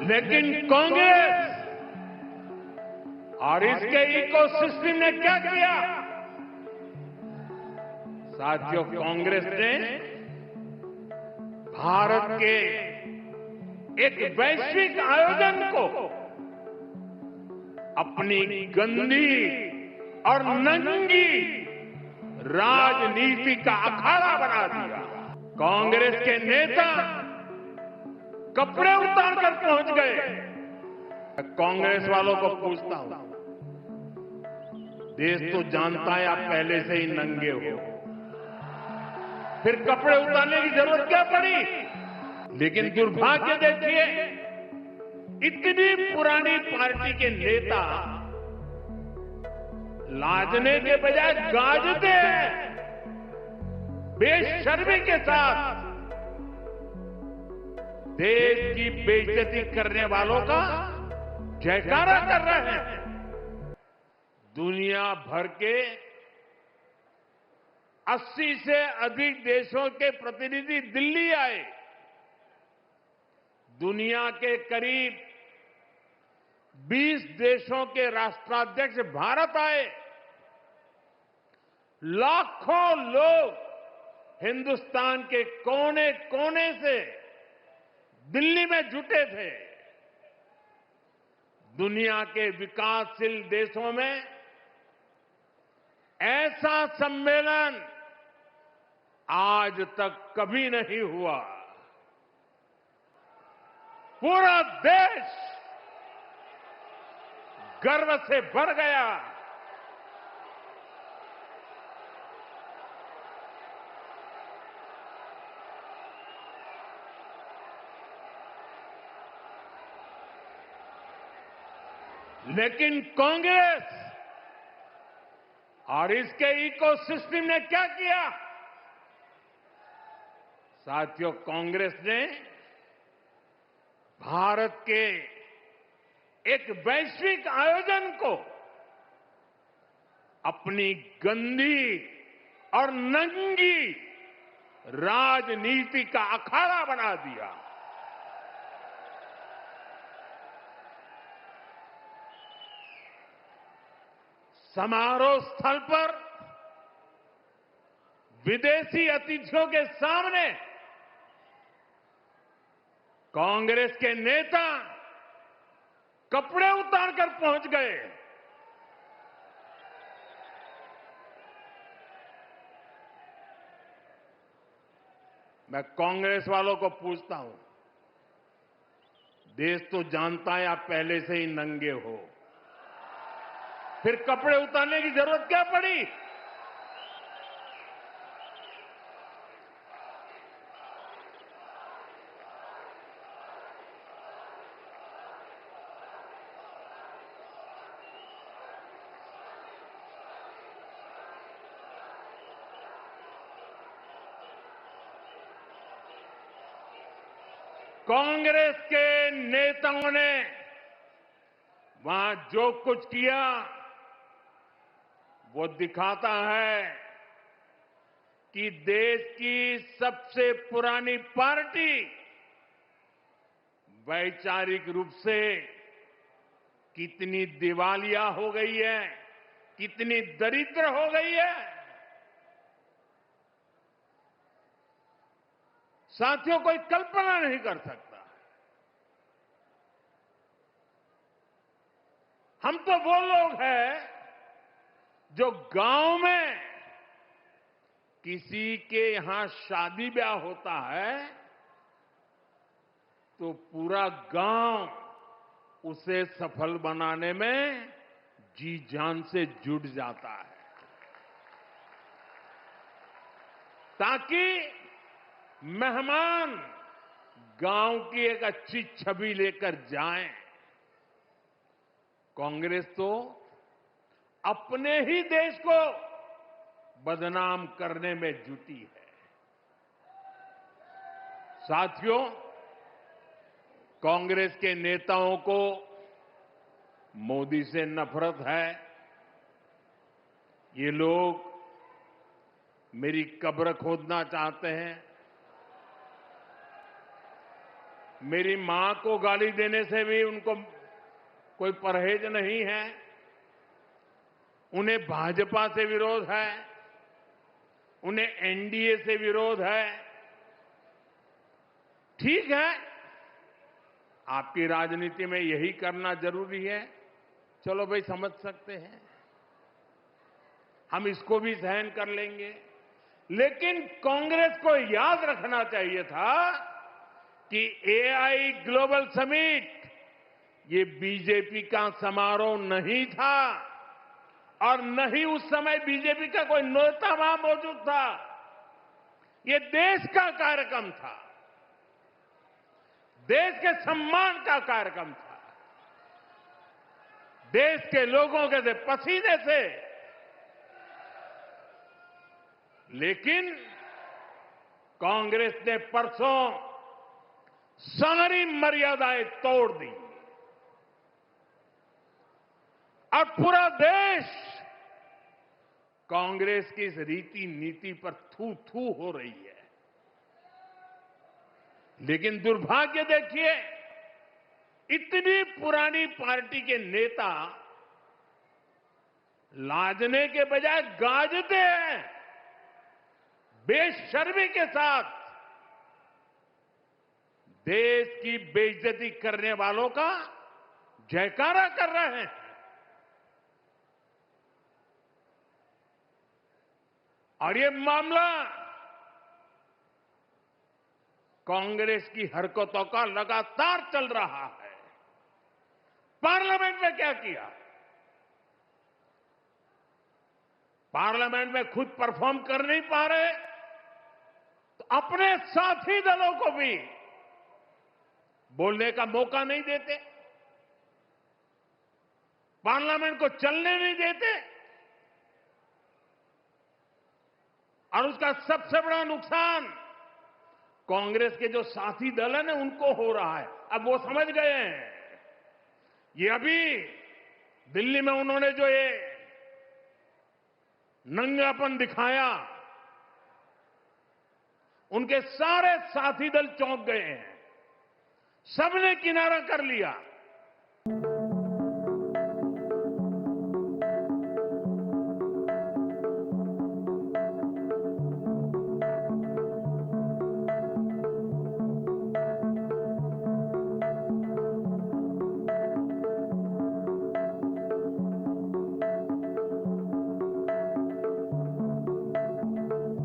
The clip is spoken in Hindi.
लेकिन कांग्रेस और इसके इकोसिस्टम ने क्या किया? साथियों, कांग्रेस ने भारत के एक वैश्विक आयोजन को अपनी गंदी और नंगी राजनीति का अखाड़ा बना दिया। कांग्रेस के नेता कपड़े उतार कर पहुंच गए। कांग्रेस वालों को पूछता हूं, देश तो जानता है आप पहले से ही नंगे हो, फिर कपड़े उतारने की जरूरत क्या पड़ी? लेकिन दुर्भाग्य देखिए, इतनी पुरानी पार्टी के नेता लाजने के बजाय गाजते हैं। बेशर्मी के साथ देश की बेइज्जती करने वालों का जयकारा कर रहे हैं। दुनिया भर के 80 से अधिक देशों के प्रतिनिधि दिल्ली आए। दुनिया के करीब 20 देशों के राष्ट्राध्यक्ष भारत आए। लाखों लोग हिंदुस्तान के कोने कोने से दिल्ली में जुटे थे। दुनिया के विकासशील देशों में ऐसा सम्मेलन आज तक कभी नहीं हुआ। पूरा देश गर्व से भर गया। लेकिन कांग्रेस और इसके इकोसिस्टम ने क्या किया? साथियों, कांग्रेस ने भारत के एक वैश्विक आयोजन को अपनी गंदी और नंगी राजनीति का अखाड़ा बना दिया। समारोह स्थल पर विदेशी अतिथियों के सामने कांग्रेस के नेता कपड़े उतार कर पहुंच गए। मैं कांग्रेस वालों को पूछता हूं, देश तो जानता है आप पहले से ही नंगे हो, फिर कपड़े उतारने की जरूरत क्या पड़ी? कांग्रेस के नेताओं ने वहां जो कुछ किया वो दिखाता है कि देश की सबसे पुरानी पार्टी वैचारिक रूप से कितनी दिवालिया हो गई है, कितनी दरिद्र हो गई है। साथियों, कोई कल्पना नहीं कर सकता। हम तो वो लोग हैं जो गांव में किसी के यहां शादी ब्याह होता है तो पूरा गांव उसे सफल बनाने में जी जान से जुट जाता है, ताकि मेहमान गांव की एक अच्छी छवि लेकर जाएं। कांग्रेस तो अपने ही देश को बदनाम करने में जुटी है। साथियों, कांग्रेस के नेताओं को मोदी से नफरत है। ये लोग मेरी कब्र खोदना चाहते हैं। मेरी मां को गाली देने से भी उनको कोई परहेज नहीं है। उन्हें भाजपा से विरोध है, उन्हें एनडीए से विरोध है। ठीक है, आपकी राजनीति में यही करना जरूरी है, चलो भाई समझ सकते हैं, हम इसको भी सहन कर लेंगे। लेकिन कांग्रेस को याद रखना चाहिए था कि एआई ग्लोबल समिट ये बीजेपी का समारोह नहीं था और न ही उस समय बीजेपी का कोई नेता वहां मौजूद था। ये देश का कार्यक्रम था, देश के सम्मान का कार्यक्रम था, देश के लोगों के पसीने से। लेकिन कांग्रेस ने परसों सारी मर्यादाएं तोड़ दी और पूरा देश कांग्रेस की इस रीति नीति पर थू थू हो रही है। लेकिन दुर्भाग्य देखिए, इतनी पुरानी पार्टी के नेता लाजने के बजाय गाजते हैं, बेशर्मी के साथ देश की बेइज्जती करने वालों का जयकारा कर रहे हैं। और ये मामला कांग्रेस की हरकतों का लगातार चल रहा है। पार्लियामेंट में क्या किया? पार्लियामेंट में खुद परफॉर्म कर नहीं पा रहे तो अपने साथी दलों को भी बोलने का मौका नहीं देते, पार्लियामेंट को चलने नहीं देते। और उसका सबसे बड़ा नुकसान कांग्रेस के जो साथी दल है ना, उनको हो रहा है। अब वो समझ गए हैं। ये अभी दिल्ली में उन्होंने जो ये नंगापन दिखाया, उनके सारे साथी दल चौंक गए हैं, सबने किनारा कर लिया।